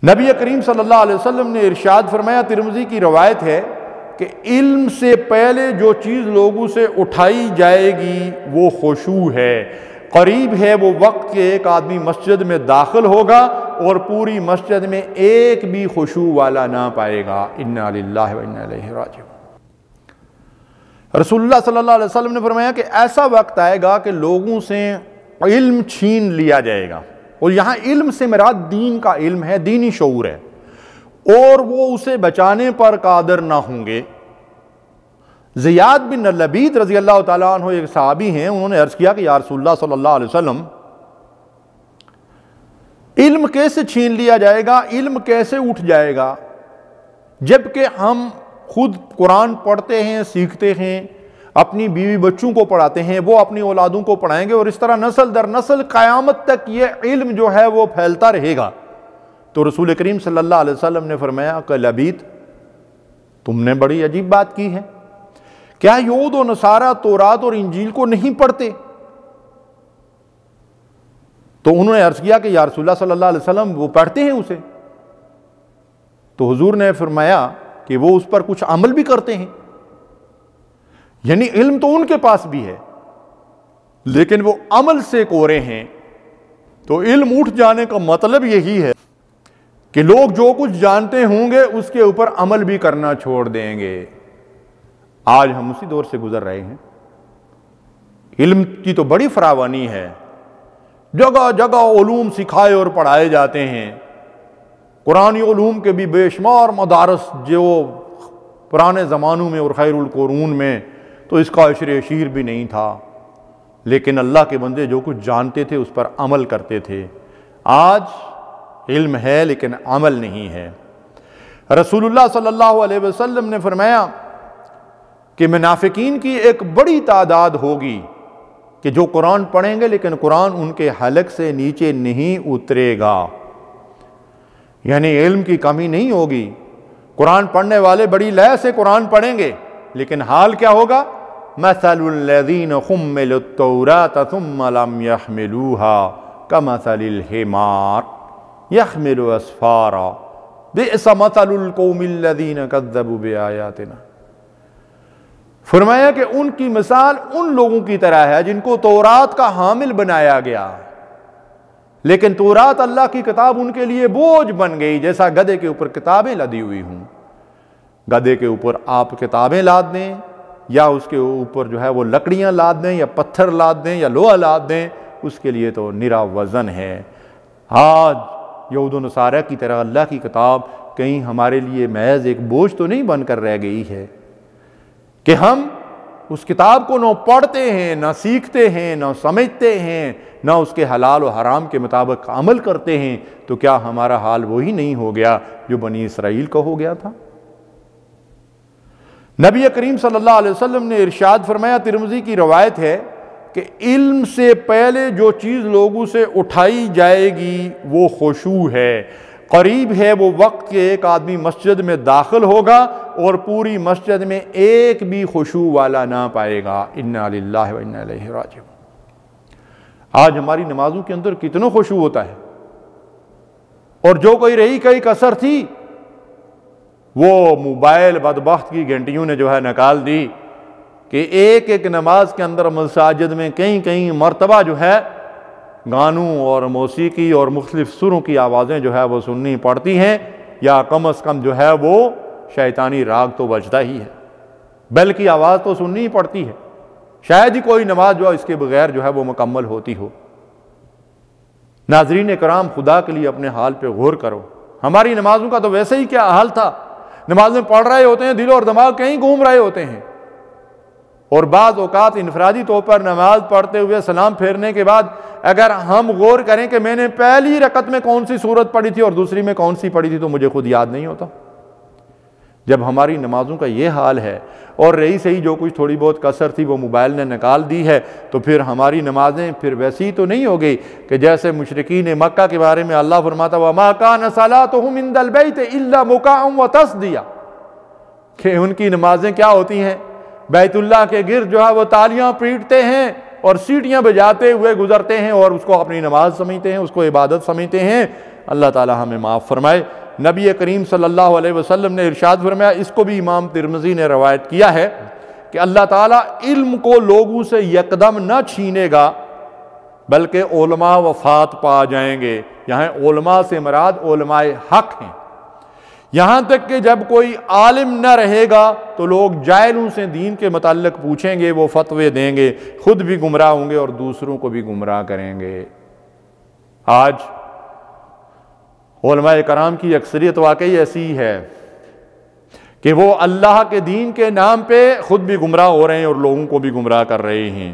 نبی کریم صلی اللہ علیہ وسلم نے ارشاد فرمایا، ترمذی کی روایت ہے کہ علم سے پہلے جو چیز لوگوں سے اٹھائی جائے گی وہ خشوع ہے۔ قریب ہے وہ وقت کہ ایک آدمی مسجد میں داخل ہوگا اور پوری مسجد میں ایک بھی خشوع والا نہ پائے گا۔ انا للہ و انا الیہ راجعون۔ رسول اللہ صلی اللہ علیہ وسلم نے فرمایا کہ ایسا وقت آئے گا کہ لوگوں سے علم چھین لیا جائے گا، اور یہاں علم سے مراد دین کا علم ہے، دینی شعور ہے، اور وہ اسے بچانے پر قادر نہ ہوں گے۔ زیاد بن لبید رضی اللہ تعالیٰ عنہ ایک صحابی ہیں، انہوں نے عرض کیا کہ یا رسول اللہ صلی اللہ علیہ وسلم، علم کیسے چھین لیا جائے گا، علم کیسے اٹھ جائے گا، جبکہ ہم خود قرآن پڑھتے ہیں، سیکھتے ہیں، اپنی بیوی بچوں کو پڑھاتے ہیں، وہ اپنی اولادوں کو پڑھائیں گے، اور اس طرح نسل در نسل قیامت تک یہ علم جو ہے وہ پھیلتا رہے گا۔ تو رسول کریم صلی اللہ علیہ وسلم نے فرمایا کہ لبید، تم نے بڑی عجیب بات کی ہے، کیا یہود و نصارہ تورات اور انجیل کو نہیں پڑھتے؟ تو انہوں نے عرض کیا کہ یا رسول اللہ صلی اللہ علیہ وسلم وہ پڑھتے ہیں اسے۔ تو حضور نے فرمایا کہ وہ اس پر کچھ عمل بھی کرتے ہیں، یعنی علم تو ان کے پاس بھی ہے لیکن وہ عمل سے کورے ہیں۔ تو علم اٹھ جانے کا مطلب یہی ہے کہ لوگ جو کچھ جانتے ہوں گے اس کے اوپر عمل بھی کرنا چھوڑ دیں گے۔ آج ہم اسی دور سے گزر رہے ہیں، علم کی تو بڑی فراوانی ہے، جگہ جگہ علوم سکھائے اور پڑھائے جاتے ہیں، قرآنی علوم کے بھی بے شمار مدارس جو پرانے زمانوں میں اور خیر القرون میں تو اس کا عشر عشیر بھی نہیں تھا، لیکن اللہ کے بندے جو کچھ جانتے تھے اس پر عمل کرتے تھے۔ آج علم ہے لیکن عمل نہیں ہے۔ رسول اللہ صلی اللہ علیہ وسلم نے فرمایا کہ منافقین کی ایک بڑی تعداد ہوگی کہ جو قرآن پڑھیں گے لیکن قرآن ان کے حلق سے نیچے نہیں اترے گا، یعنی علم کی کمی نہیں ہوگی۔ قرآن پڑھنے والے بڑی لے سے قرآن پڑھیں گے لیکن حال کیا ہوگا؟ مثل الذین حملوا التوراۃ ثم لم يحملوها كمثل الحمار يحمل اسفارا بئس مثل القوم الذین کذبوا بآیاتنا۔ فرمایا کہ ان کی مثال ان لوگوں کی طرح ہے جن کو تورات کا حامل بنایا گیا، لیکن تورات اللہ کی کتاب ان کے لیے بوجھ بن گئی، جیسا گدھے کے اوپر کتابیں لدی ہوئی ہوں۔ گدھے کے اوپر آپ کتابیں لاد دیں یا اس کے اوپر جو ہے وہ لکڑیاں لاد دیں یا پتھر لاد دیں یا لوہا لاد دیں، اس کے لیے تو نرا وزن ہے۔ آج یہود و نصارہ کی طرح اللہ کی کتاب کہیں ہمارے لیے محض ایک بوجھ تو نہیں بن کر رہ گئی ہے کہ ہم اس کتاب کو نہ پڑھتے ہیں، نہ سیکھتے ہیں، نہ سمجھتے ہیں، نہ اس کے حلال و حرام کے مطابق عمل کرتے ہیں؟ تو کیا ہمارا حال وہی نہیں ہو گیا جو بنی اسرائیل کا ہو گیا تھا؟ نبی کریم صلی اللہ علیہ وسلم نے ارشاد فرمایا، ترمذی کی روایت ہے کہ علم سے پہلے جو چیز لوگوں سے اٹھائی جائے گی وہ خشوع ہے۔ قریب ہے وہ وقت کہ ایک آدمی مسجد میں داخل ہوگا اور پوری مسجد میں ایک بھی خشوع والا نہ پائے گا۔ انا للہ و انا الیہ راجعون۔ آج ہماری نمازوں کے اندر کتنا خشوع ہوتا ہے، اور جو کوئی رہی کئی کسر تھی وہ موبائل بدبخت کی گھنٹیوں نے جو ہے نکال دی کہ ایک ایک نماز کے اندر مساجد میں کئی مرتبہ جو ہے گانوں اور موسیقی اور مختلف سروں کی آوازیں جو ہے وہ سننی پڑتی ہیں، یا کم از کم جو ہے وہ شیطانی راگ تو بجتا ہی ہے، بلکہ آواز تو سننی ہی پڑتی ہے۔ شاید ہی کوئی نماز جو ہے اس کے بغیر جو ہے وہ مکمل ہوتی ہو۔ ناظرین کرام، خدا کے لیے اپنے حال پہ غور کرو۔ ہماری نمازوں کا تو ویسے ہی کیا حال تھا، نمازیں پڑھ رہے ہوتے ہیں، دل اور دماغ کہیں گھوم رہے ہوتے ہیں، اور بعض اوقات انفرادی طور پر نماز پڑھتے ہوئے سلام پھیرنے کے بعد اگر ہم غور کریں کہ میں نے پہلی رکعت میں کون سی سورت پڑھی تھی اور دوسری میں کون سی پڑھی تھی، تو مجھے خود یاد نہیں ہوتا۔ جب ہماری نمازوں کا یہ حال ہے، اور رہی سہی جو کچھ تھوڑی بہت کسر تھی وہ موبائل نے نکال دی ہے، تو پھر ہماری نمازیں پھر ویسی تو نہیں ہو گئی کہ جیسے مشرکین مکہ کے بارے میں اللہ فرماتا وَمَا كَانَ صَلَاتُهُمْ عِندَ الْبَيْتِ إِلَّا مُكَاءً وَتَصْدِيَةً، کہ ان کی نمازیں کیا ہوتی ہیں؟ بیت اللہ کے گرد جو ہے وہ تالیاں پیٹتے ہیں اور سیٹیاں بجاتے ہوئے گزرتے ہیں، اور اس کو اپنی نماز سمجھتے ہیں، اس کو عبادت سمجھتے ہیں۔ اللہ تعالی ہمیں معاف فرمائے۔ نبی کریم صلی اللہ علیہ وسلم نے ارشاد فرمایا، اس کو بھی امام ترمذی نے روایت کیا ہے کہ اللہ تعالیٰ علم کو لوگوں سے یکدم نہ چھینے گا بلکہ علماء وفات پا جائیں گے۔ یہاں علماء سے مراد علماء حق ہیں، یہاں تک کہ جب کوئی عالم نہ رہے گا تو لوگ جاہلوں سے دین کے متعلق پوچھیں گے، وہ فتوے دیں گے، خود بھی گمراہ ہوں گے اور دوسروں کو بھی گمراہ کریں گے۔ آج علماء کرام کی اکثریت واقعی ایسی ہے کہ وہ اللہ کے دین کے نام پہ خود بھی گمراہ ہو رہے ہیں اور لوگوں کو بھی گمراہ کر رہے ہیں۔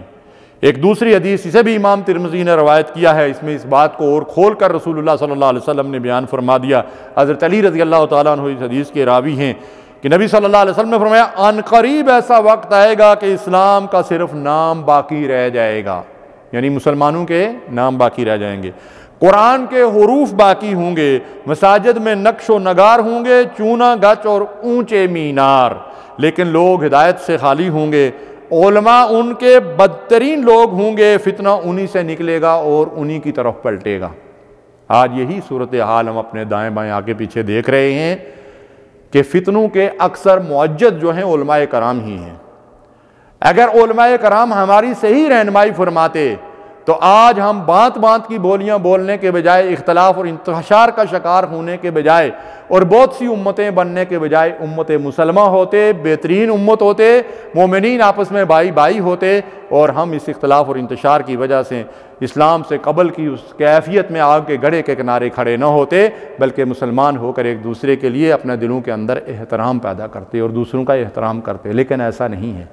ایک دوسری حدیث، اسے بھی امام ترمذی نے روایت کیا ہے، اس میں اس بات کو اور کھول کر رسول اللہ صلی اللہ علیہ وسلم نے بیان فرما دیا۔ حضرت علی رضی اللہ تعالیٰ عنہ اس حدیث کے راوی ہیں کہ نبی صلی اللہ علیہ وسلم نے فرمایا، ان قریب ایسا وقت آئے گا کہ اسلام کا صرف نام باقی رہ جائے گا، یعنی مسلمانوں کے نام باقی رہ جائیں گے، قرآن کے حروف باقی ہوں گے، مساجد میں نقش و نگار ہوں گے، چونا گچ اور اونچے مینار، لیکن لوگ ہدایت سے خالی ہوں گے، علماء ان کے بدترین لوگ ہوں گے، فتنہ انہی سے نکلے گا اور انہی کی طرف پلٹے گا۔ آج یہی صورتحال ہم اپنے دائیں بائیں آگے پیچھے دیکھ رہے ہیں کہ فتنوں کے اکثر معجد جو ہیں علماء کرام ہی ہیں۔ اگر علماء کرام ہماری صحیح رہنمائی فرماتے تو آج ہم بانت بانت کی بولیاں بولنے کے بجائے، اختلاف اور انتشار کا شکار ہونے کے بجائے اور بہت سی امتیں بننے کے بجائے امت مسلمہ ہوتے، بہترین امت ہوتے، مومنین آپس میں بھائی بھائی ہوتے، اور ہم اس اختلاف اور انتشار کی وجہ سے اسلام سے قبل کی اس کیفیت میں آگ کے گڑھے کے کنارے کھڑے نہ ہوتے، بلکہ مسلمان ہو کر ایک دوسرے کے لیے اپنے دلوں کے اندر احترام پیدا کرتے اور دوسروں کا احترام کرتے۔ لیکن ایسا نہیں ہے،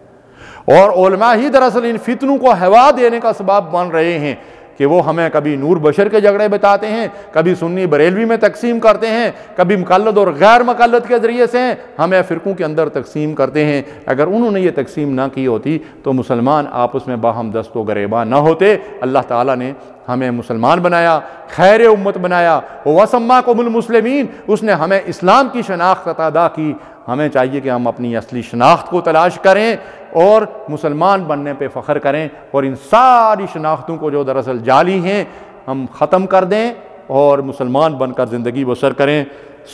اور علماء ہی دراصل ان فتنوں کو ہوا دینے کا سبب بن رہے ہیں کہ وہ ہمیں کبھی نور بشر کے جھگڑے بتاتے ہیں، کبھی سنی بریلوی میں تقسیم کرتے ہیں، کبھی مقلد اور غیر مقلد کے ذریعے سے ہمیں فرقوں کے اندر تقسیم کرتے ہیں۔ اگر انہوں نے یہ تقسیم نہ کی ہوتی تو مسلمان آپس میں باہم دست و گریباں نہ ہوتے۔ اللہ تعالیٰ نے ہمیں مسلمان بنایا، خیر امت بنایا، وَسَمَّاكُمُ الْمُسْلِمِينَ، اس نے ہمیں اسلام کی شناخت عطا کی۔ ہمیں چاہیے کہ ہم اپنی اصلی شناخت کو تلاش کریں اور مسلمان بننے پہ فخر کریں، اور ان ساری شناختوں کو جو دراصل جعلی ہیں ہم ختم کر دیں اور مسلمان بن کر زندگی بسر کریں۔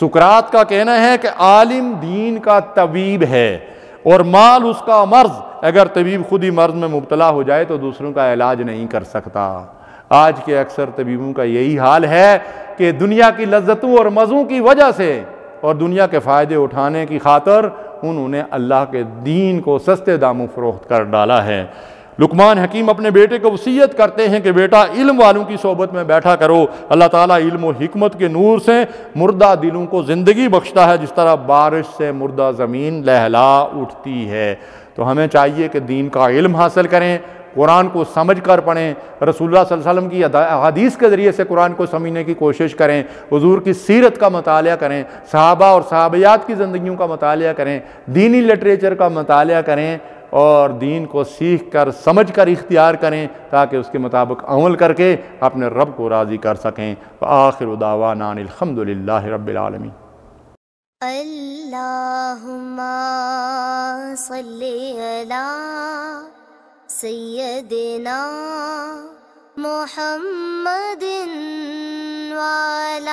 سقراط کا کہنا ہے کہ عالم دین کا طبیب ہے اور مال اس کا مرض، اگر طبیب خود ہی مرض میں مبتلا ہو جائے تو دوسروں کا علاج نہیں کر سکتا۔ آج کے اکثر طبیبوں کا یہی حال ہے کہ دنیا کی لذتوں اور مزوں کی وجہ سے اور دنیا کے فائدے اٹھانے کی خاطر انہوں نے اللہ کے دین کو سستے داموں فروخت کر ڈالا ہے۔ لقمان حکیم اپنے بیٹے کو وصیت کرتے ہیں کہ بیٹا علم والوں کی صحبت میں بیٹھا کرو۔ اللہ تعالیٰ علم و حکمت کے نور سے مردہ دلوں کو زندگی بخشتا ہے، جس طرح بارش سے مردہ زمین لہلا اٹھتی ہے۔ تو ہمیں چاہیے کہ دین کا علم حاصل کریں، قرآن کو سمجھ کر پڑھیں، رسول اللہ صلی اللہ علیہ وسلم کی حدیث کے ذریعے سے قرآن کو سمجھنے کی کوشش کریں، حضور کی سیرت کا مطالعہ کریں، صحابہ اور صحابیات کی زندگیوں کا مطالعہ کریں، دینی لٹریچر کا مطالعہ کریں اور دین کو سیکھ کر سمجھ کر اختیار کریں تاکہ اس کے مطابق عمل کر کے اپنے رب کو راضی کر سکیں۔ وآخر دعوانا ان الحمدللہ رب العالمین۔ اللہم صلی علی سیدنا محمد وعلی